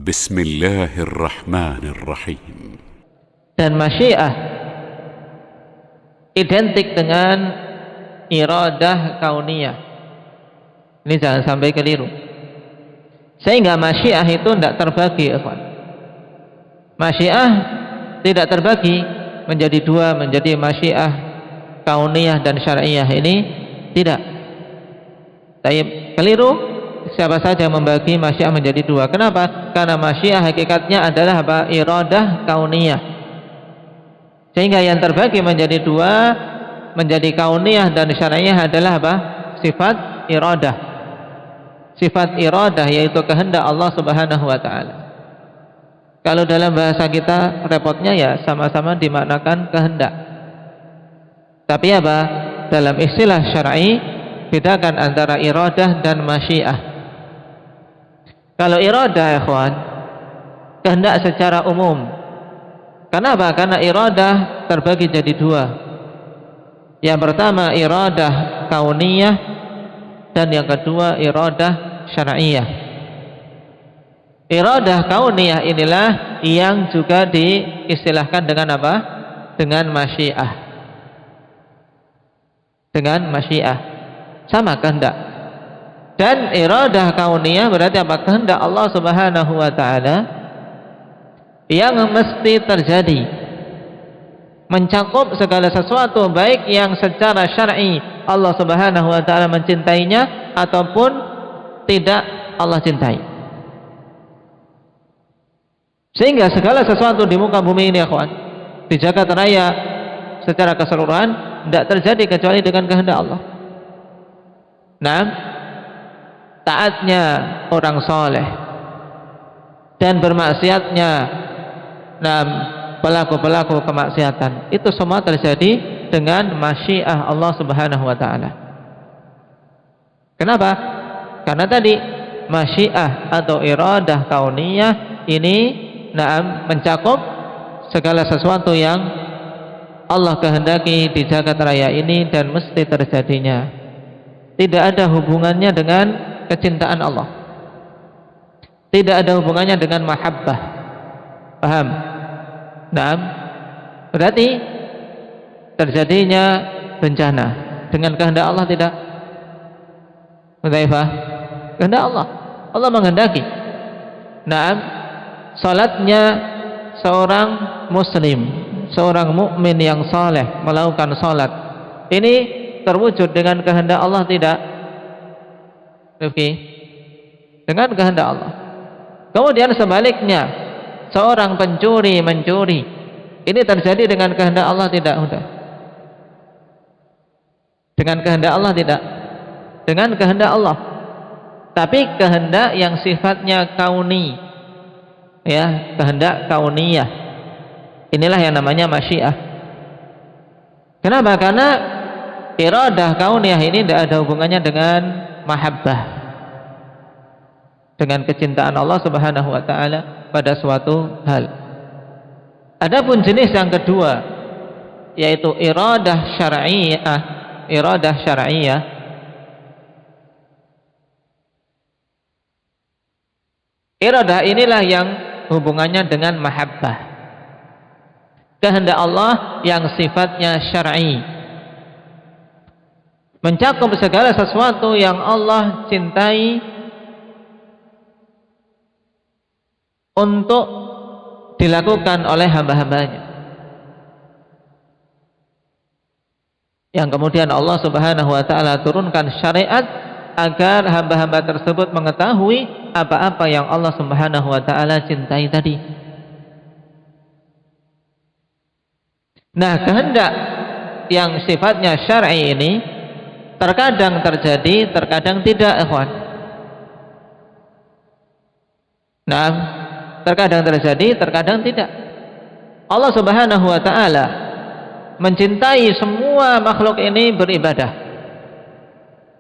Bismillahirrahmanirrahim. Dan masyiah identik dengan iradah kauniyah. Ini jangan sampai keliru. Sehingga masyiah itu tidak terbagi, ikhwan. Masyiah tidak terbagi menjadi dua, menjadi masyiah kauniyah dan syar'iyah. Ini tidak. Tapi keliru siapa saja membagi masyiah menjadi dua. Kenapa? Karena masyiah hakikatnya adalah apa? Iradah kauniyah. Sehingga yang terbagi menjadi dua, menjadi kauniyah dan syar'iyah adalah apa? Sifat iradah. Sifat iradah yaitu kehendak Allah Subhanahu wa taala. Kalau dalam bahasa kita repotnya ya sama-sama dimaknakan kehendak. Tapi apa? Dalam istilah syar'i bedakan antara iradah dan masyiah. Kalau iradah, ikhwan, kehendak secara umum. Kenapa? Karena iradah terbagi jadi dua. Yang pertama iradah kauniyah dan yang kedua iradah syar'iyah. Iradah kauniyah inilah yang juga diistilahkan dengan apa? Dengan masyiah. Dengan masyiah. Sama kehendak. Dan iradah kauniyah berarti apa? Kehendak Allah Subhanahu wa taala yang mesti terjadi, mencakup segala sesuatu, baik yang secara syar'i Allah Subhanahu wa taala mencintainya ataupun tidak Allah cintai. Sehingga segala sesuatu di muka bumi ini, ikhwan, di jagat raya secara keseluruhan tidak terjadi kecuali dengan kehendak Allah. Nah, taatnya orang soleh dan bermaksiatnya pelaku-pelaku kemaksiatan, itu semua terjadi dengan masyiah Allah Subhanahu wa taala. Kenapa? Karena tadi masyiah atau iradah kauniyah ini mencakup segala sesuatu yang Allah kehendaki di jagat raya ini dan mesti terjadinya. Tidak ada hubungannya dengan kecintaan Allah. Tidak ada hubungannya dengan mahabbah. Paham? Nah, berarti terjadinya bencana dengan kehendak Allah tidak? Hudzaifah, kehendak Allah. Allah menghendaki. Nah, salatnya seorang muslim, seorang mukmin yang saleh melakukan salat, ini terwujud dengan kehendak Allah tidak? Oke. Dengan kehendak Allah. Kemudian sebaliknya, seorang pencuri mencuri, ini terjadi dengan kehendak Allah tidak? Udah. Dengan kehendak Allah tidak? Dengan kehendak Allah. Tapi kehendak yang sifatnya kauni, ya, kehendak kauniyah. Inilah yang namanya masyiah. Kenapa? Karena iradah kauniyah ini tidak ada hubungannya dengan mahabbah, dengan kecintaan Allah Subhanahu wa taala pada suatu hal. Adapun jenis yang kedua yaitu iradah syar'iyah. Iradah syar'iyah iradah inilah yang hubungannya dengan mahabbah, kehendak Allah yang sifatnya syar'i, mencakup segala sesuatu yang Allah cintai untuk dilakukan oleh hamba-hambanya, yang kemudian Allah Subhanahu wa taala turunkan syariat agar hamba-hamba tersebut mengetahui apa-apa yang Allah Subhanahu wa taala cintai tadi. Nah, kehendak yang sifatnya syar'i ini terkadang terjadi, terkadang tidak, ikhwan. Nah, terkadang terjadi, terkadang tidak. Allah Subhanahu wa taala mencintai semua makhluk ini beribadah.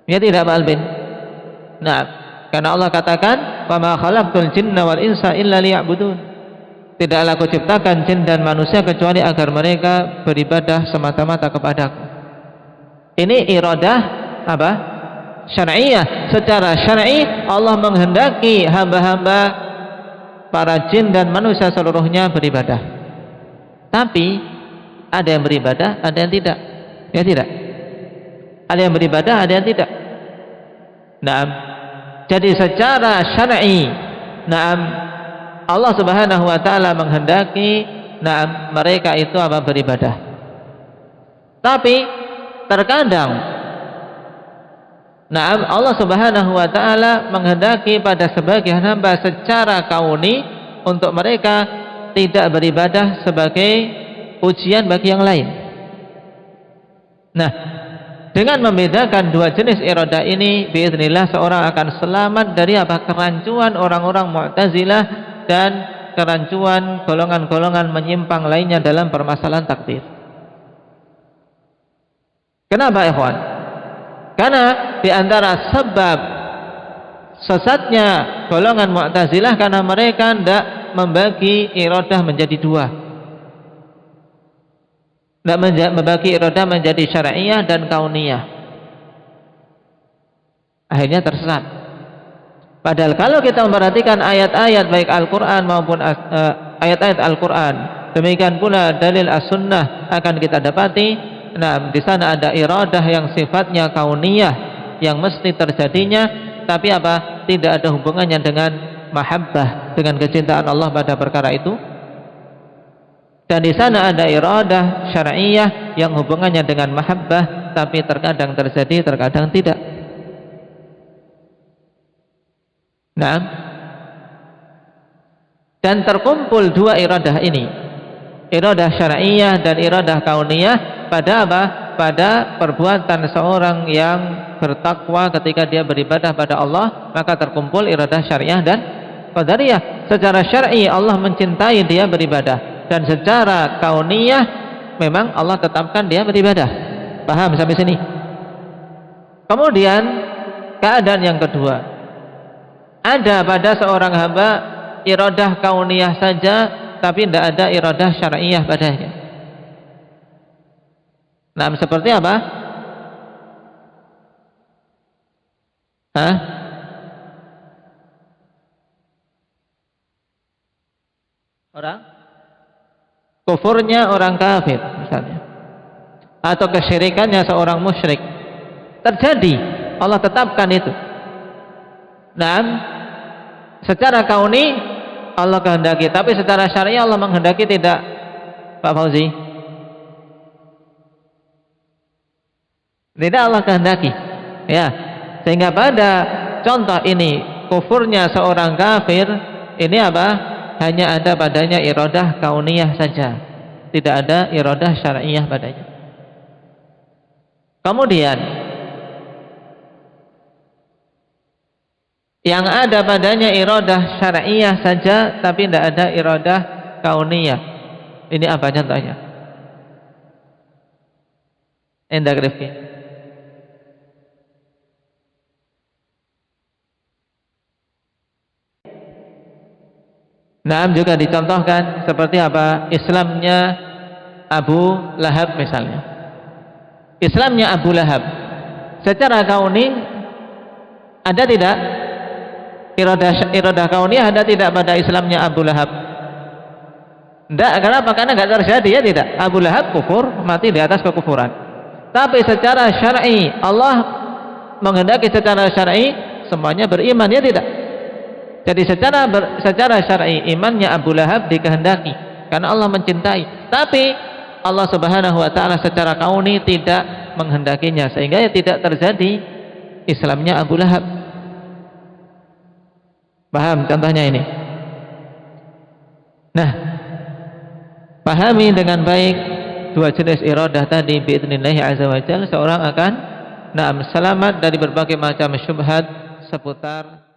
Ya tidak, Pak Albin? Nah, karena Allah katakan, "Wa ma khalaqtul jinna wal insa illa liya'budun." Tidaklah aku ciptakan jin dan manusia kecuali agar mereka beribadah semata-mata kepadaku. Ini iradah apa? Syar'iyah. Secara syar'i Allah menghendaki hamba-hamba para jin dan manusia seluruhnya beribadah. Tapi ada yang beribadah, ada yang tidak. Ya tidak. Ada yang beribadah, ada yang tidak. Naam. Jadi secara syar'i, naam, Allah Subhanahu wa taala menghendaki naam mereka itu apa? Beribadah. Tapi terkadang naam Allah Subhanahu wa taala menghendaki pada sebagian hamba secara kauni untuk mereka tidak beribadah sebagai ujian bagi yang lain. Nah, dengan membedakan dua jenis iradah ini, biiznillah seorang akan selamat dari apa? Kerancuan orang-orang Mu'tazilah dan kerancuan golongan-golongan menyimpang lainnya dalam permasalahan takdir. Kenapa, ikhwan? Karena di antara sebab sesatnya golongan Mu'tazilah karena mereka tidak membagi iradah menjadi dua. Tidak membagi iradah menjadi syar'iyah dan kauniyah. Akhirnya tersesat. Padahal kalau kita memperhatikan ayat-ayat baik Al-Quran maupun ayat-ayat Al-Quran, demikian pula dalil As-Sunnah, akan kita dapati, nah di sana ada iradah yang sifatnya kauniyah yang mesti terjadinya, tapi apa? Tidak ada hubungannya dengan mahabbah, dengan kecintaan Allah pada perkara itu. Dan di sana ada iradah syar'iyah yang hubungannya dengan mahabbah, tapi terkadang terjadi, terkadang tidak. Nah, dan terkumpul dua iradah ini, iradah syar'iyah dan iradah kauniyah pada apa? Pada perbuatan seorang yang bertakwa ketika dia beribadah pada Allah, maka terkumpul iradah syar'iyah dan qadariyah. Secara syar'i Allah mencintai dia beribadah, dan secara kauniyah memang Allah tetapkan dia beribadah. Paham sampai sini? Kemudian keadaan yang kedua, ada pada seorang hamba iradah kauniyah saja, tapi tidak ada iradah syar'iyah padanya. Nah, seperti apa? Hah? Orang? Kufurnya orang kafir misalnya, atau kesyirikannya seorang musyrik terjadi, Allah tetapkan itu. Nah, secara kauni Allah kehendaki, tapi secara syariah Allah menghendaki tidak, Pak Fauzi? Tidak Allah kehendaki, ya. Sehingga pada contoh ini kufurnya seorang kafir ini apa? Hanya ada padanya iradah kauniyah saja, tidak ada iradah syar'iyah padanya. Kemudian yang ada padanya iradah syar'iyah saja, tapi tidak ada iradah kauniyah. Ini apa contohnya? Endak Rifki. Nah, juga dicontohkan seperti apa? Islamnya Abu Lahab misalnya. Islamnya Abu Lahab secara kauni ada tidak? Iradah kauniyah ada tidak pada Islamnya Abu Lahab? Tidak. Kenapa? Karena tidak terjadi, ya tidak. Abu Lahab kufur, mati di atas kekufuran. Tapi secara syar'i Allah menghendaki, secara syar'i semuanya beriman, ya tidak. Jadi secara syar'i imannya Abu Lahab dikehendaki karena Allah mencintai. Tapi Allah Subhanahu wa taala secara kauni tidak menghendakinya, sehingga ya tidak terjadi Islamnya Abu Lahab. Paham contohnya ini? Nah, pahami dengan baik dua jenis iradah tadi, biidznillah azza wa jalla seorang akan selamat dari berbagai macam syubhat seputar